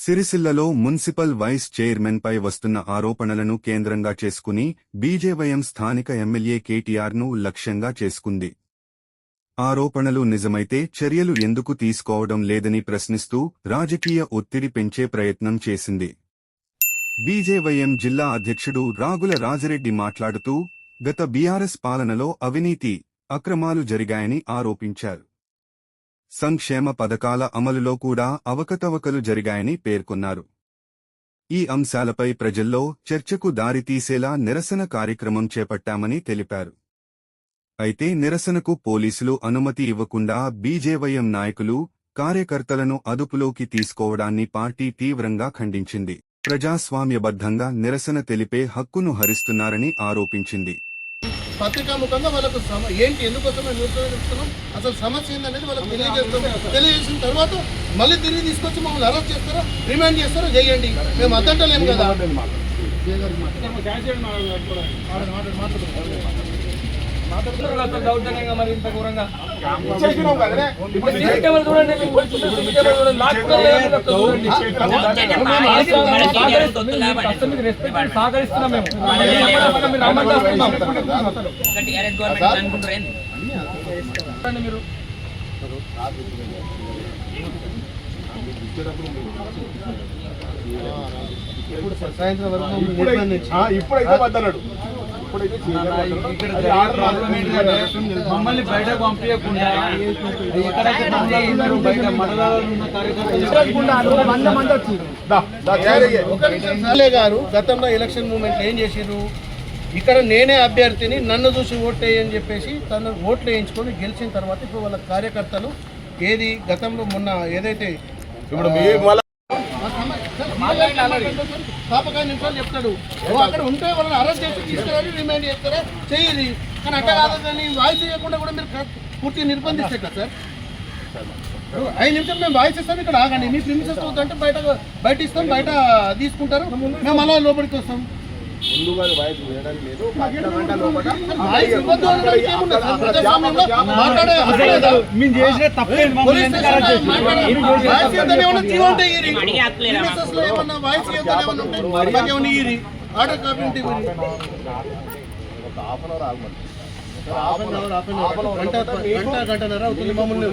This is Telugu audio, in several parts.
సిరిసిల్లలో మున్సిపల్ వైస్ చైర్మన్ పై వస్తున్న ఆరోపణలను కేంద్రంగా చేసుకుని బీజేవైఎం స్థానిక ఎమ్మెల్యే కేటీఆర్ను లక్ష్యంగా చేసుకుంది. ఆరోపణలు నిజమైతే చర్యలు ఎందుకు తీసుకోవడం లేదని ప్రశ్నిస్తూ రాజకీయ ఒత్తిడి పెంచే ప్రయత్నం చేసింది. బీజేవైఎం జిల్లా అధ్యక్షుడు రాగుల రాజిరెడ్డి మాట్లాడుతూ గత బీఆర్ఎస్ పాలనలో అవినీతి, అక్రమాలు జరిగాయని ఆరోపించారు. సంక్షేమ పథకాల అమలులో కూడా అవకతవకలు జరిగాయని పేర్కొన్నారు. ఈ అంశాలపై ప్రజల్లో చర్చకు దారితీసేలా నిరసన కార్యక్రమం చేపట్టామని తెలిపారు. అయితే నిరసనకు పోలీసులు అనుమతి ఇవ్వకుండా బీజేవైఎం నాయకులు, కార్యకర్తలను అదుపులోకి తీసుకోవడాన్ని పార్టీ తీవ్రంగా ఖండించింది. ప్రజాస్వామ్యబద్ధంగా నిరసన తెలిపే హక్కును హరిస్తున్నారని ఆరోపించింది. పత్రికాముఖంగా వాళ్ళకు ఏంటి, ఎందుకోసం మేము నిరుస్తున్నాం, అసలు సమస్య ఏందనేది వాళ్ళకి తెలియజేసిన తర్వాత మళ్ళీ తిరిగి తీసుకొచ్చి మమ్మల్ని అరెస్ట్ చేస్తారా, రిమాండ్ చేస్తారా, చేయండి. మేము అద్దంటలేము కదా. సాయంత్రం వరకు ఇప్పుడైతే వద్దన్నాడు. మమ్మల్ని బయట పంపించకుండా గారు గతంలో ఎలక్షన్ మూమెంట్ ఏం చేసిర్రు, ఇక్కడ నేనే అభ్యర్థిని, నన్ను చూసి ఓట్లు వేయని చెప్పేసి తను ఓట్లు వేయించుకొని గెలిచిన తర్వాత ఇప్పుడు వాళ్ళ కార్యకర్తలు ఏది గతంలో మొన్న ఏదైతే ఇప్పుడు పాపకాయ నిమిషాలు చెప్తాడు, అక్కడ ఉంటే వాళ్ళని అరెస్ట్ చేసి తీసుకురాలి, రిమైండ్ చేస్తారా, చెయ్యి. కానీ అట్లా కాదని వాయిస్ ఇవ్వకుండా కూడా మీరు పూర్తిగా నిర్బంధిస్తే కదా సార్. 5 నిమిషాలు మేము వాయిస్ ఇస్తాం, ఇక్కడ ఆగండి, మీ ప్రిమిసెస్ వద్దంటే బయట ఇస్తాం, బయట తీసుకుంటారు, మేము అలా లోపలికి వస్తాం. ఆర్డర్ కాపీ గంటన్నర అవుతుంది. మమ్మల్ని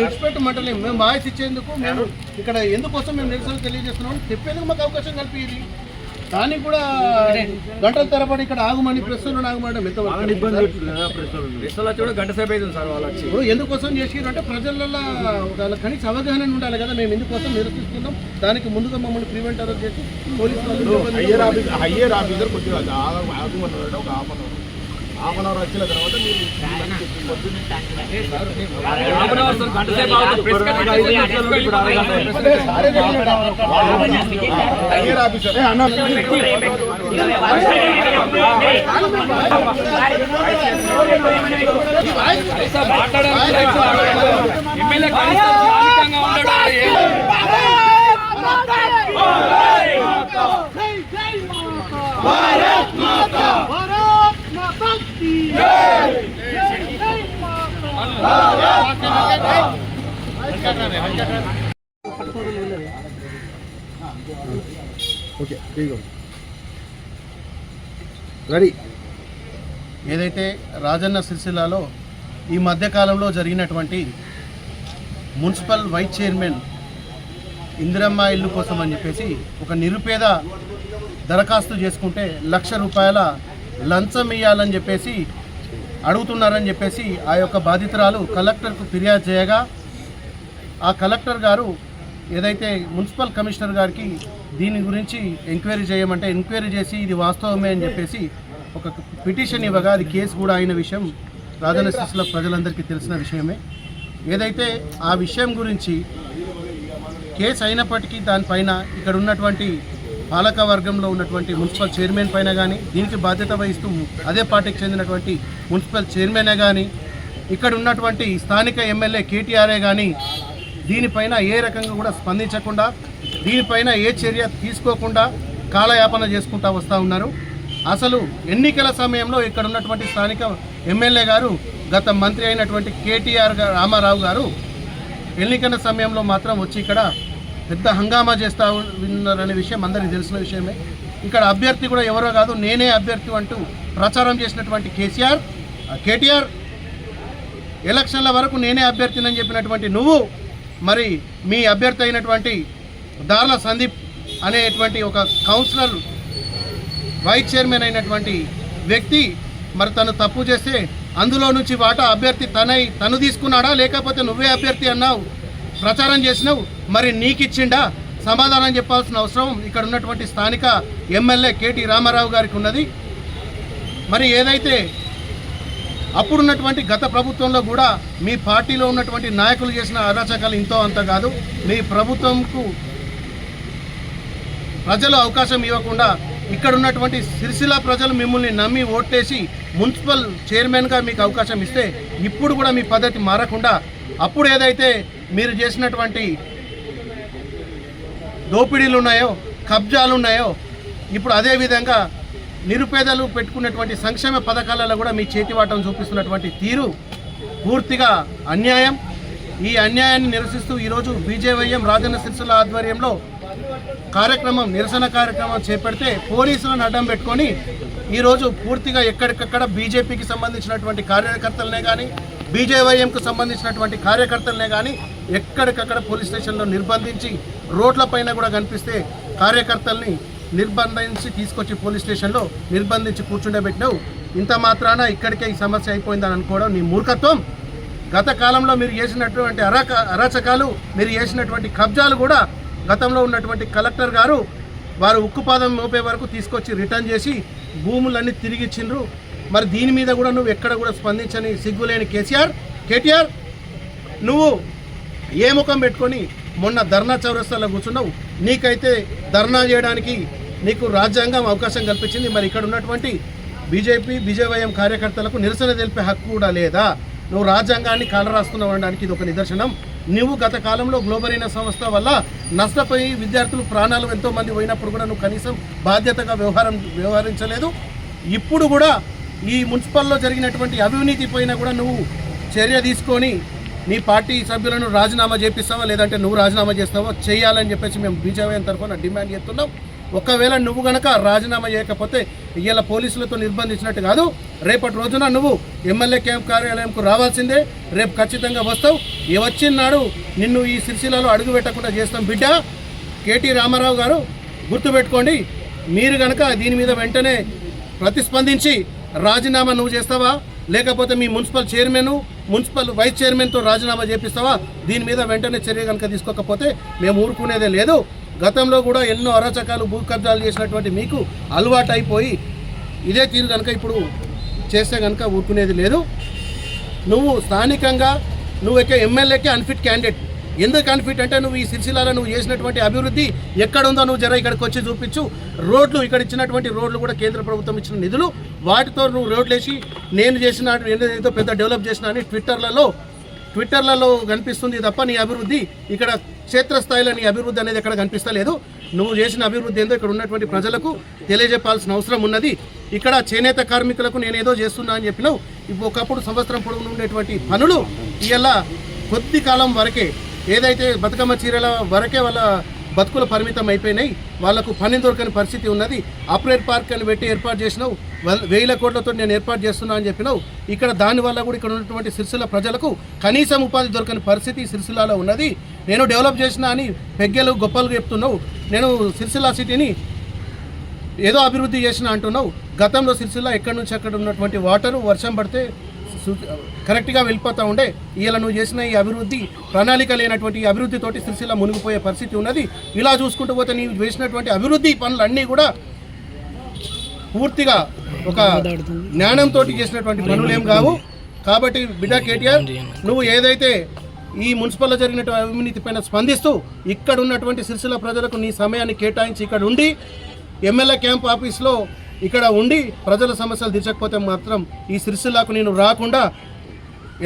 విడిచిపెట్టమంటలేము. మేము వాయిస్ ఇచ్చేందుకు మేము ఇక్కడ ఎందుకోసం మేము నిరసన తెలియజేస్తున్నాం, చెప్పేందుకు మాకు అవకాశం కల్పింది. దానికి కూడా గంటల తరబడి ఇక్కడ ఆగుమని ప్రెస్సులో ఆగుమనడం గంట సేపు అవుతుంది సార్. వాళ్ళు ఎందుకోసం చేసిరు అంటే ప్రజలలో వాళ్ళ కనీస అవగాహన ఉండాలి కదా. మేము ఎందుకోసం నిరసిస్తున్నాం, దానికి ముందుగా మమ్మల్ని ప్రివెంట్ అరెస్ట్ చేసి పోలీసులు హయ్యర్ ఆఫీసర్ కొద్దిగా హాఫ్ అన్ అవర్ వచ్చిన తర్వాత రెడీ. ఏదైతే రాజన్న సిరిసిల్లాలో ఈ మధ్యకాలంలో జరిగినటువంటి మున్సిపల్ వైస్ చైర్మన్ ఇందిరమ్మ ఇల్లు కోసం అని చెప్పేసి ఒక నిరుపేద దరఖాస్తు చేసుకుంటే ₹1,00,000 లంచం ఇవ్వాలని చెప్పేసి అడుగుతున్నారని చెప్పేసి ఆ యొక్క బాధితురాలు కలెక్టర్కు ఫిర్యాదు చేయగా ఆ కలెక్టర్ గారు ఏదైతే మున్సిపల్ కమిషనర్ గారికి దీని గురించి ఎంక్వైరీ చేయమంటే ఎంక్వైరీ చేసి ఇది వాస్తవమే అని చెప్పేసి ఒక పిటిషన్ ఇవ్వగా అది కేసు కూడా అయిన విషయం రాజన్న సిరిసిల్ల ప్రజలందరికీ తెలిసిన విషయమే. ఏదైతే ఆ విషయం గురించి కేసు అయినప్పటికీ దానిపైన ఇక్కడ ఉన్నటువంటి పాలక వర్గంలో ఉన్నటువంటి మున్సిపల్ చైర్మన్ పైన కానీ, దీనికి బాధ్యత వహిస్తూ అదే పార్టీకి చెందినటువంటి మున్సిపల్ చైర్మనే కానీ, ఇక్కడ ఉన్నటువంటి స్థానిక ఎమ్మెల్యే కేటీఆర్ఏ కానీ దీనిపైన ఏ రకంగా కూడా స్పందించకుండా, దీనిపైన ఏ చర్య తీసుకోకుండా కాలయాపన చేసుకుంటూ వస్తూ ఉన్నారు. అసలు ఎన్నికల సమయంలో ఇక్కడ ఉన్నటువంటి స్థానిక ఎమ్మెల్యే గారు, గత మంత్రి అయినటువంటి కేటీఆర్ రామారావు గారు ఎన్నికల సమయంలో మాత్రం వచ్చి ఇక్కడ పెద్ద హంగామా చేస్తూ ఉన్నారనే విషయం అందరికీ తెలిసిన విషయమే. ఇక్కడ అభ్యర్థి కూడా ఎవరో కాదు, నేనే అభ్యర్థి అంటూ ప్రచారం చేసినటువంటి కేటీఆర్ ఎలక్షన్ల వరకు నేనే అభ్యర్థినని చెప్పినటువంటి నువ్వు మరి మీ అభ్యర్థి అయినటువంటి దార్ల సందీప్ అనేటువంటి ఒక కౌన్సిలర్ వైస్ చైర్మన్ అయినటువంటి వ్యక్తి మరి తను తప్పు చేస్తే అందులో నుంచి వాటా అభ్యర్థి తను తీసుకున్నాడా, లేకపోతే నువ్వే అభ్యర్థి అన్నావు ప్రచారం చేసినావు, మరి నీకిచ్చిండా? సమాధానం చెప్పాల్సిన అవసరం ఇక్కడ ఉన్నటువంటి స్థానిక ఎమ్మెల్యే కేటీ రామారావు గారికి ఉన్నది. మరి ఏదైతే అప్పుడున్నటువంటి గత ప్రభుత్వంలో కూడా మీ పార్టీలో ఉన్నటువంటి నాయకులు చేసిన అరాచకాలు ఇంతో అంత కాదు. మీ ప్రభుత్వంకు ప్రజలు అవకాశం ఇవ్వకుండా ఇక్కడ ఉన్నటువంటి సిరిసిల్ల ప్రజలు మిమ్మల్ని నమ్మి ఓట్లేసి మున్సిపల్ చైర్మన్గా మీకు అవకాశం ఇస్తే ఇప్పుడు కూడా మీ పద్ధతి మారకుండా అప్పుడు ఏదైతే మీరు చేసినటువంటి దోపిడీలు ఉన్నాయో, కబ్జాలు ఉన్నాయో, ఇప్పుడు అదేవిధంగా నిరుపేదలు పెట్టుకున్నటువంటి సంక్షేమ పథకాలలో కూడా మీ చేతివాటం చూపిస్తున్నటువంటి తీరు పూర్తిగా అన్యాయం. ఈ అన్యాయాన్ని నిరసిస్తూ ఈరోజు బీజేవైఎం రాజన్న సిరిసిల్ల ఆధ్వర్యంలో నిరసన కార్యక్రమం చేపడితే పోలీసులను అడ్డం పెట్టుకొని ఈరోజు పూర్తిగా ఎక్కడికక్కడ బీజేపీకి సంబంధించినటువంటి కార్యకర్తలనే కానీ బీజేవైఎంకు సంబంధించినటువంటి కార్యకర్తలనే కానీ ఎక్కడికక్కడ పోలీస్ స్టేషన్లో నిర్బంధించి రోడ్లపైన కూడా కనిపిస్తే కార్యకర్తల్ని నిర్బంధించి తీసుకొచ్చి పోలీస్ స్టేషన్లో నిర్బంధించి కూర్చుండబెట్టినావు. ఇంత మాత్రాన ఇక్కడికే ఈ సమస్య అయిపోయిందని అనుకోవడం నీ మూర్ఖత్వం. గత కాలంలో మీరు చేసినటువంటి అరాచకాలు, మీరు చేసినటువంటి కబ్జాలు కూడా గతంలో ఉన్నటువంటి కలెక్టర్ గారు వారు ఉక్కుపాదం మోపే వరకు తీసుకొచ్చి రిటర్న్ చేసి భూములన్నీ తిరిగి ఇచ్చిండ్రు. మరి దీని మీద కూడా నువ్వు ఎక్కడ కూడా స్పందించని సిగ్గులేని కేటీఆర్ నువ్వు ఏ ముఖం పెట్టుకొని మొన్న ధర్నా చౌరస్తాలో కూర్చున్నావు. నీకైతే ధర్నా చేయడానికి నీకు రాజ్యాంగం అవకాశం కల్పించింది. మరి ఇక్కడ ఉన్నటువంటి బీజేవైఎం కార్యకర్తలకు నిరసన తెలిపే హక్కు కూడా లేదా? నువ్వు రాజ్యాంగాన్ని కాలరాస్తున్నావు అనడానికి ఇది ఒక నిదర్శనం. నువ్వు గత కాలంలో గ్లోబరీనా సంస్థ వల్ల నష్టపోయి విద్యార్థులు ప్రాణాలు ఎంతోమంది పోయినప్పుడు కూడా నువ్వు కనీసం బాధ్యతగా వ్యవహరించలేదు. ఇప్పుడు కూడా ఈ మున్సిపల్లో జరిగినటువంటి అవినీతి పైన కూడా నువ్వు చర్య తీసుకొని నీ పార్టీ సభ్యులను రాజీనామా చేపిస్తావా, లేదంటే నువ్వు రాజీనామా చేస్తావో చేయాలని చెప్పేసి మేము బీజేవైఎం తరఫున డిమాండ్ చేస్తున్నాం. ఒకవేళ నువ్వు గనక రాజీనామా చేయకపోతే ఇవాళ పోలీసులతో నిర్బంధించినట్టు కాదు, రేపటి రోజున నువ్వు ఎమ్మెల్యే క్యాంప్ కార్యాలయంకు రావాల్సిందే. రేపు ఖచ్చితంగా వస్తావు. వచ్చినాడు నిన్ను ఈ సిరిసిల్లలో అడుగు పెట్టకుండా చేస్తాం బిడ్డ. కేటీ రామారావు గారు గుర్తుపెట్టుకోండి, మీరు కనుక దీని మీద వెంటనే ప్రతిస్పందించి రాజీనామా నువ్వు చేస్తావా, లేకపోతే మీ మున్సిపల్ వైస్ చైర్మన్తో రాజీనామా చేపిస్తావా? దీని మీద వెంటనే చర్య కనుక తీసుకోకపోతే మేము ఊరుకునేదే లేదు. గతంలో కూడా ఎన్నో అరాచకాలు, భూ కబ్జాలు చేసినటువంటి మీకు అలవాటు అయిపోయి ఇదే తీరు కనుక ఇప్పుడు చేస్తే కనుక ఊరుకునేది లేదు. నువ్వు స్థానికంగా నువ్వు ఎమ్మెల్యేకి అన్ఫిట్ క్యాండిడేట్. ఎందుకు అన్ఫిట్ అంటే నువ్వు ఈ సిరిసిల్లలో నువ్వు చేసినటువంటి అభివృద్ధి ఎక్కడుందో నువ్వు ఇక్కడికి వచ్చి చూపించు. రోడ్లు ఇక్కడ ఇచ్చినటువంటి రోడ్లు కూడా కేంద్ర ప్రభుత్వం ఇచ్చిన నిధులు, వాటితో నువ్వు రోడ్లు వేసి నేను ఏదో పెద్ద డెవలప్ చేసిన అని ట్విట్టర్లలో కనిపిస్తుంది తప్ప నీ అభివృద్ధి ఇక్కడ క్షేత్రస్థాయిలో నీ అభివృద్ధి అనేది ఎక్కడ కనిపిస్తలేదు. నువ్వు చేసిన అభివృద్ధి ఏందో ఇక్కడ ఉన్నటువంటి ప్రజలకు తెలియజెప్పాల్సిన అవసరం ఉన్నది. ఇక్కడ చేనేత కార్మికులకు నేనేదో చేస్తున్నా అని చెప్పినావు. ఒకప్పుడు సంవత్సరం పొడవునా ఉండేటువంటి పనులు ఇవాళ కొద్ది కాలం వరకే, ఏదైతే బతుకమ్మ చీరల వరకే వాళ్ళ బతుకులు పరిమితం అయిపోయినాయి. వాళ్లకు పని దొరకని పరిస్థితి ఉన్నది. ఆపరేట్ పార్క్ అని పెట్టి ఏర్పాటు చేసినావు. 1000 కోట్లతో నేను ఏర్పాటు చేస్తున్నా అని చెప్పినావు. ఇక్కడ దానివల్ల కూడా ఇక్కడ ఉన్నటువంటి సిరిసిల్ల ప్రజలకు కనీసం ఉపాధి దొరకని పరిస్థితి సిరిసిల్లలో ఉన్నది. నేను డెవలప్ చేసినా అని పెగ్గెలు గొప్పలు చెప్తున్నావు. నేను సిరిసిల్ల సిటీని ఏదో అభివృద్ధి చేసిన అంటున్నావు. గతంలో సిరిసిల్ల ఎక్కడి నుంచి అక్కడ ఉన్నటువంటి వాటరు వర్షం పడితే కరెక్ట్గా వెళ్ళిపోతూ ఉండే. ఇలా నువ్వు చేసిన ఈ అభివృద్ధి ప్రణాళిక లేనటువంటి ఈ అభివృద్ధితోటి సిరిసిల్ల మునిగిపోయే పరిస్థితి ఉన్నది. ఇలా చూసుకుంటూ పోతే నీవు చేసినటువంటి అభివృద్ధి పనులన్నీ కూడా పూర్తిగా ఒక జ్ఞానంతో చేసినటువంటి పనులు ఏం కావు. కాబట్టి బిడ్డ కేటీఆర్, నువ్వు ఏదైతే ఈ మున్సిపల్లో జరిగినటువంటి అవినీతి పైన స్పందిస్తూ ఇక్కడ ఉన్నటువంటి సిరిసిల్ల ప్రజలకు నీ సమయాన్ని కేటాయించి ఇక్కడ ఉండి ఎమ్మెల్యే క్యాంప్ ఆఫీస్లో ఇక్కడ ఉండి ప్రజల సమస్యలు తీర్చకపోతే మాత్రం ఈ సిరిసిల్లకు నేను రాకుండా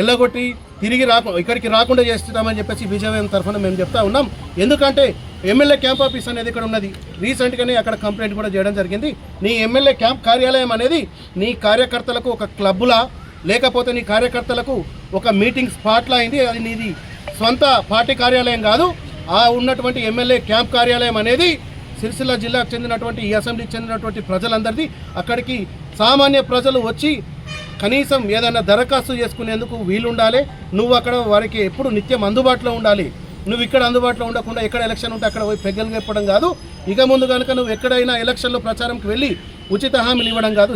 ఎల్లగొట్టి తిరిగి ఇక్కడికి రాకుండా చేస్తామని చెప్పేసి బీజేవైఎం తరఫున మేము చెప్తా ఉన్నాం. ఎందుకంటే ఎమ్మెల్యే క్యాంప్ ఆఫీస్ అనేది ఇక్కడ ఉన్నది. రీసెంట్గానే అక్కడ కంప్లైంట్ కూడా చేయడం జరిగింది. నీ ఎమ్మెల్యే క్యాంప్ కార్యాలయం అనేది నీ కార్యకర్తలకు ఒక క్లబ్లా, లేకపోతే నీ కార్యకర్తలకు ఒక మీటింగ్ స్పాట్లా అయింది. అది నీది సొంత పార్టీ కార్యాలయం కాదు. ఆ ఉన్నటువంటి ఎమ్మెల్యే క్యాంప్ కార్యాలయం అనేది సిరిసిల్ల జిల్లాకు చెందినటువంటి ఈ అసెంబ్లీకి చెందినటువంటి ప్రజలందరిది. అక్కడికి సామాన్య ప్రజలు వచ్చి కనీసం ఏదైనా దరఖాస్తు చేసుకునేందుకు వీలుండాలి. నువ్వు అక్కడ వారికి ఎప్పుడు నిత్యం అందుబాటులో ఉండాలి. నువ్వు ఇక్కడ అందుబాటులో ఉండకుండా ఎక్కడ ఎలక్షన్ ఉంటే అక్కడ పోయి పెగ్గలు చెప్పడం కాదు. ఇక ముందు కనుక నువ్వు ఎక్కడైనా ఎలక్షన్లో ప్రచారంకి వెళ్ళి ఉచిత హామీలు ఇవ్వడం కాదు.